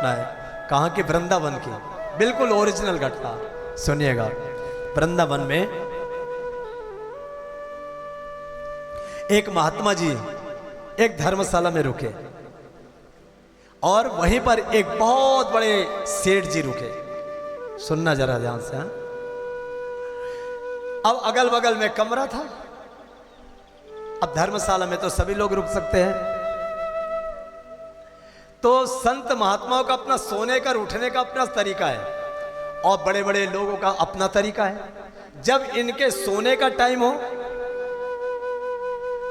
है कहाँ की? वृंदावन की, बिल्कुल ओरिजिनल घटना। सुनिएगा, वृंदावन में एक महात्मा जी एक धर्मशाला में रुके और वहीं पर एक बहुत बड़े सेठ जी रुके। सुनना जरा ध्यान से। हाँ, अब अगल बगल में कमरा था। अब धर्मशाला में तो सभी लोग रुक सकते हैं, तो संत महात्माओं का अपना सोने का उठने का अपना तरीका है और बड़े बड़े लोगों का अपना तरीका है। जब इनके सोने का टाइम हो,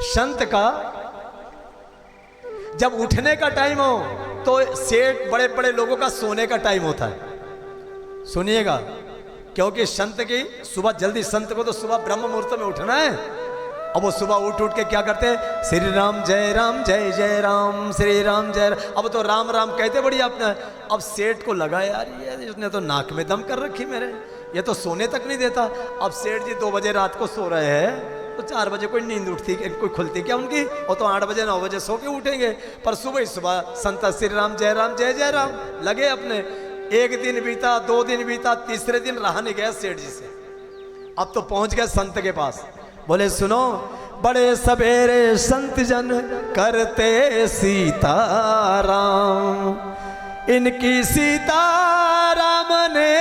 संत का जब उठने का टाइम हो, तो सेठ बड़े बड़े लोगों का सोने का टाइम होता है। सुनिएगा, क्योंकि संत की सुबह जल्दी, संत को तो सुबह ब्रह्म मुहूर्त में उठना है। अब वो सुबह उठ के क्या करते हैं? श्री राम जय जय राम, श्री राम जय राम। अब तो राम राम कहते बढ़िया अपना। अब सेठ को लगा यार ये इसने तो नाक में दम कर रखी मेरे, ये तो सोने तक नहीं देता। अब सेठ जी 2 बजे रात को सो रहे हैं, तो 4 बजे कोई नींद उठती, कोई खुलती क्या उनकी? वो तो 8 बजे 9 बजे सो के उठेंगे। पर सुबह ही सुबह संत श्री राम जय राम लगे अपने। 1 दिन बीता, 2 दिन बीता, तीसरे दिन रहा नहीं गया सेठ जी से। अब तो पहुंच गए संत के पास। बोले सुनो, बड़े सवेरे संत जन करते सीताराम, इनकी सीताराम ने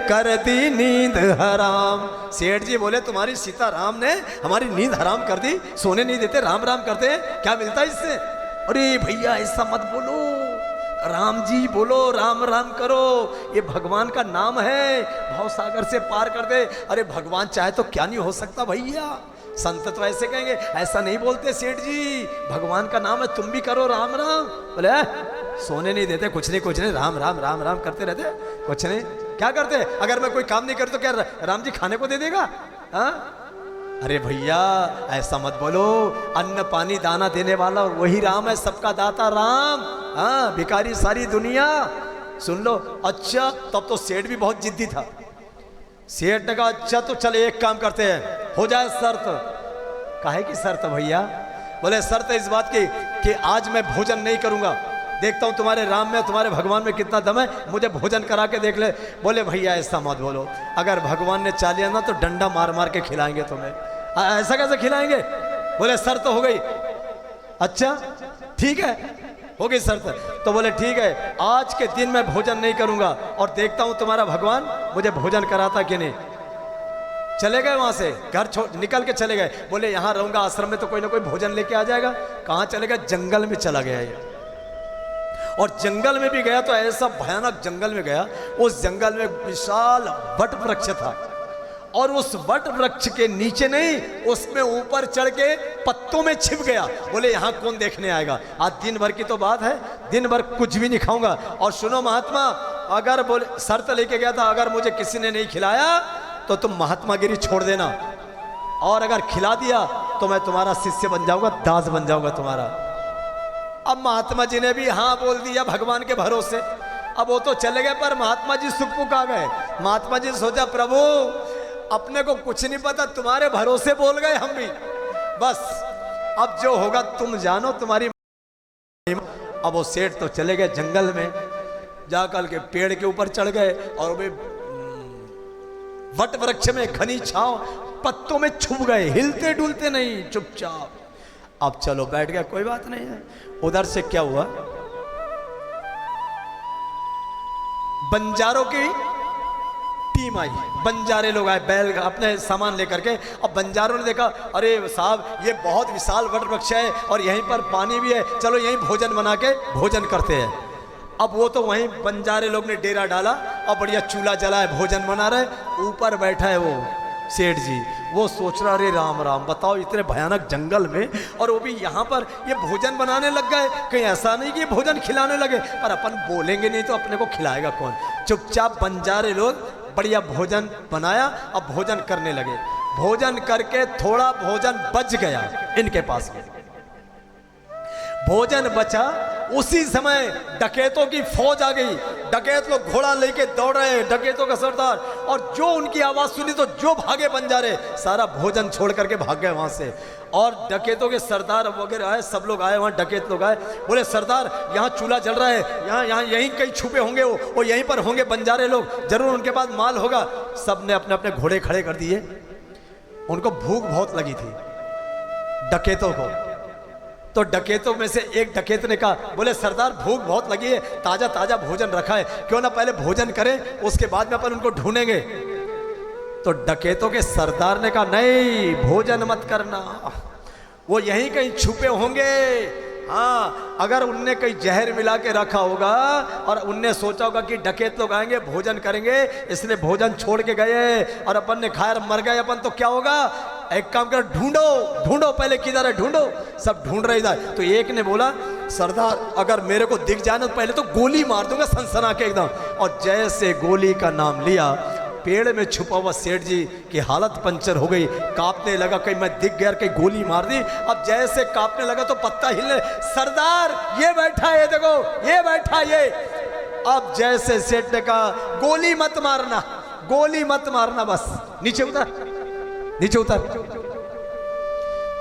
कर दी नींद हराम। सेठ जी बोले तुम्हारी सीताराम ने हमारी नींद हराम कर दी, सोने नहीं देते, राम राम करते हैं, क्या मिलता है इससे? अरे भैया ऐसा मत बोलो, राम जी बोलो, राम राम करो, ये भगवान का नाम है, भाव सागर से पार कर दे। अरे भगवान चाहे तो क्या नहीं हो सकता भैया, संत तो ऐसे कहेंगे, ऐसा नहीं बोलते सेठ जी, भगवान का नाम है, तुम भी करो राम राम। बोले सोने नहीं देते, कुछ नहीं, राम राम राम राम करते रहते, कुछ नहीं। क्या करते? अगर मैं कोई काम नहीं कर तो क्या राम जी खाने को दे देगा? हाँ? अरे भैया ऐसा मत बोलो, अन्न पानी दाना देने वाला वही राम है, सबका दाता राम। हाँ, भिखारी सारी दुनिया। सुन लो। अच्छा, तब तो सेठ भी बहुत जिद्दी था। सेठ ने कहा अच्छा तो चल एक काम करते हैं, हो जाए शर्त। काहे की शर्त भैया? बोले शर्त इस बात की कि आज मैं भोजन नहीं करूंगा, देखता हूं तुम्हारे राम में तुम्हारे भगवान में कितना दम है, मुझे भोजन करा के देख ले। बोले भैया ऐसा मत बोलो, अगर भगवान ने चाह लिया ना तो डंडा मार मार के खिलाएंगे तुम्हें। ऐसा कैसे खिलाएंगे? बोले शर्त हो गई। अच्छा ठीक है, हो गई शर्त। तो बोले ठीक है, आज के दिन मैं भोजन नहीं करूंगा और देखता हूं तुम्हारा भगवान मुझे भोजन कराता कि नहीं। चले गए वहां से, घर निकल के चले गए। बोले यहां रहूंगा आश्रम में तो कोई ना कोई भोजन लेके आ जाएगा। कहां चले गए? जंगल में चला गया ये। और जंगल में भी गया तो ऐसा भयानक जंगल में गया, उस जंगल में विशाल वट वृक्ष था और उस वट वृक्ष के नीचे नहीं, उसमें ऊपर चढ़ के पत्तों में छिप गया। बोले यहाँ कौन देखने आएगा, आज दिन भर की तो बात है, दिन भर कुछ भी नहीं खाऊंगा। और सुनो महात्मा, अगर बोले शर्त लेके गया था, अगर मुझे किसी ने नहीं खिलाया तो तुम महात्मागिरी छोड़ देना, और अगर खिला दिया तो मैं तुम्हारा शिष्य बन जाऊंगा, दास बन जाऊंगा तुम्हारा। अब महात्मा जी ने भी हाँ बोल दिया भगवान के भरोसे। अब वो तो चले गए, पर महात्मा जी सुखपुक आ गए। महात्मा जी सोचा प्रभु अपने को कुछ नहीं पता, तुम्हारे भरोसे बोल गए हम भी, बस अब जो होगा तुम जानो, तुम्हारी। अब वो सेठ तो चले गए जंगल में, जाकर के पेड़ के ऊपर चढ़ गए और वे वट वृक्ष में घनी छांव, पत्तों में छुप गए, हिलते डुलते नहीं, चुपचाप। अब चलो बैठ गया, कोई बात नहीं है। उधर से क्या हुआ, बंजारों की टीम आई, बंजारे लोग आए बैल अपने सामान लेकर के। अब बंजारों ने देखा, अरे साहब ये बहुत विशाल वट वृक्ष है और यहीं पर पानी भी है, चलो यहीं भोजन बना के भोजन करते हैं। अब वो तो वहीं बंजारे लोग ने डेरा डाला और बढ़िया चूल्हा जलाए, भोजन बना रहे। ऊपर बैठा है वो सेठ जी, वो सोच रहा अरे राम राम, बताओ इतने भयानक जंगल में और वो भी यहाँ पर ये भोजन बनाने लग गए। कहीं ऐसा नहीं कि भोजन खिलाने लगे, पर अपन बोलेंगे नहीं तो अपने को खिलाएगा कौन। चुपचाप बंजारे लोग बढ़िया भोजन बनाया, अब भोजन करने लगे। भोजन करके थोड़ा भोजन बच गया इनके पास में, भोजन बचा। उसी समय डकैतों की फौज आ गई, डकैत लोग घोड़ा लेके दौड़ रहे, डकैतों का सरदार और जो उनकी आवाज़ सुनी तो जो भागे बंजारे, सारा भोजन छोड़ करके भाग गए वहाँ से। और डकैतों के सरदार वगैरह आए, सब लोग आए वहाँ, डकैत लोग आए, बोले सरदार यहाँ चूल्हा जल रहा है, यहाँ यहीं कहीं छुपे होंगे वो यहीं पर होंगे बंजारे लोग, जरूर उनके पास माल होगा। सब ने अपने अपने घोड़े खड़े कर दिए। उनको भूख बहुत लगी थी डकैतों को। तो डकैतों में से एक डकैत ने कहा, बोले सरदार भूख बहुत लगी है, ताजा ताजा भोजन रखा है, क्यों ना पहले भोजन करें, उसके बाद में अपन उनको ढूंढेंगे। तो डकैतों के सरदार ने कहा, नहीं भोजन मत करना, वो यहीं कहीं छुपे होंगे। हाँ, अगर उनने कहीं जहर मिला के रखा होगा और उनने सोचा होगा कि डकैत लोग आएंगे भोजन करेंगे, इसलिए भोजन छोड़ के गए और अपन ने खाया मर गए अपन, तो क्या होगा, एक काम कर, ढूंढो ढूंढो पहले किधर है, ढूंढो। सब ढूंढ रहे इधर। तो एक ने बोला, सरदार अगर मेरे को दिख जाए तो पहले तो गोली मार दूंगा सनसना के एकदम। और जैसे गोली का नाम लिया, पेड़ में छुपा हुआ सेठ जी की हालत पंचर हो गई, कांपने लगा, कहीं मैं दिख गया, कहीं गोली मार दी। अब जैसे कांपने लगा तो पत्ता हिलने, सरदार ये बैठा है, देखो ये बैठा ये। अब जैसे सेठ ने कहा, गोली मत मारना, गोली मत मारना, बस नीचे उतर, नीचे उतर,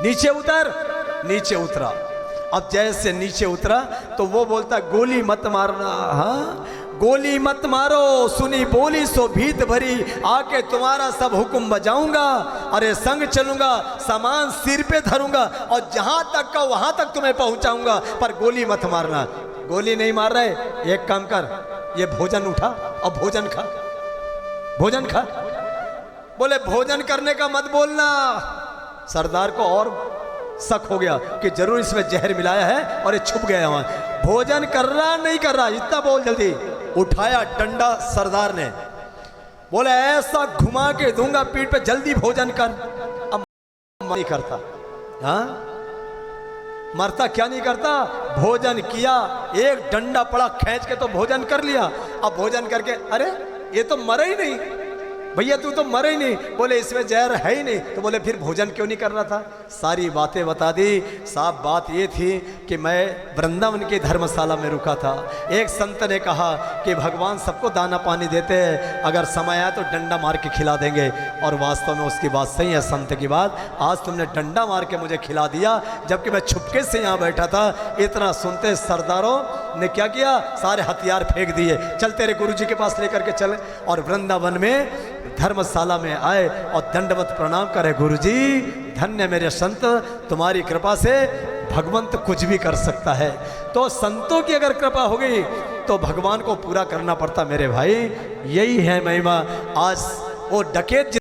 नीचे उतर, नीचे उतरा। अब जैसे नीचे उतरा तो वो बोलता, गोली मत मारना, हाँ गोली मत मारो, सुनी बोली सो भीत भरी, आके तुम्हारा सब हुक्म बजाऊंगा, अरे संग चलूंगा, सामान सिर पे धरूंगा और जहां तक का वहां तक तुम्हें पहुंचाऊंगा, पर गोली मत मारना। गोली नहीं मार रहे, एक काम कर, ये भोजन उठा और भोजन खा, भोजन खा। बोले भोजन करने का मत बोलना। सरदार को और शक हो गया कि जरूर इसमें जहर मिलाया है और ये छुप गया वहां। भोजन कर रहा नहीं कर रहा, इतना बोल जल्दी। उठाया डंडा सरदार ने, बोले ऐसा घुमा के दूंगा पीठ पे, जल्दी भोजन कर। अब नहीं करता, हाँ मरता क्या नहीं करता, भोजन किया, एक डंडा पड़ा, खींच के तो भोजन कर लिया। अब भोजन करके, अरे ये तो मरा ही नहीं भैया, तू तो मरे ही नहीं। बोले इसमें जहर है ही नहीं। तो बोले फिर भोजन क्यों नहीं कर रहा था? सारी बातें बता दी। साफ बात ये थी कि मैं वृंदावन की धर्मशाला में रुका था। एक संत ने कहा कि भगवान सबको दाना पानी देते हैं, अगर समय आया तो डंडा मार के खिला देंगे। और वास्तव में उसकी बात सही है, संत की बात। आज तुमने डंडा मार के मुझे खिला दिया, जबकि मैं छुपके से यहाँ बैठा था। इतना सुनते सरदारों ने क्या किया, सारे हथियार फेंक दिए, चल तेरे गुरुजी के पास लेकर के चले। और वृंदावन में धर्मशाला में आए और दंडवत प्रणाम करे, गुरुजी धन्य मेरे संत, तुम्हारी कृपा से भगवंत कुछ भी कर सकता है। तो संतों की अगर कृपा हो गई तो भगवान को पूरा करना पड़ता मेरे भाई। यही है महिमा। आज वो डकैत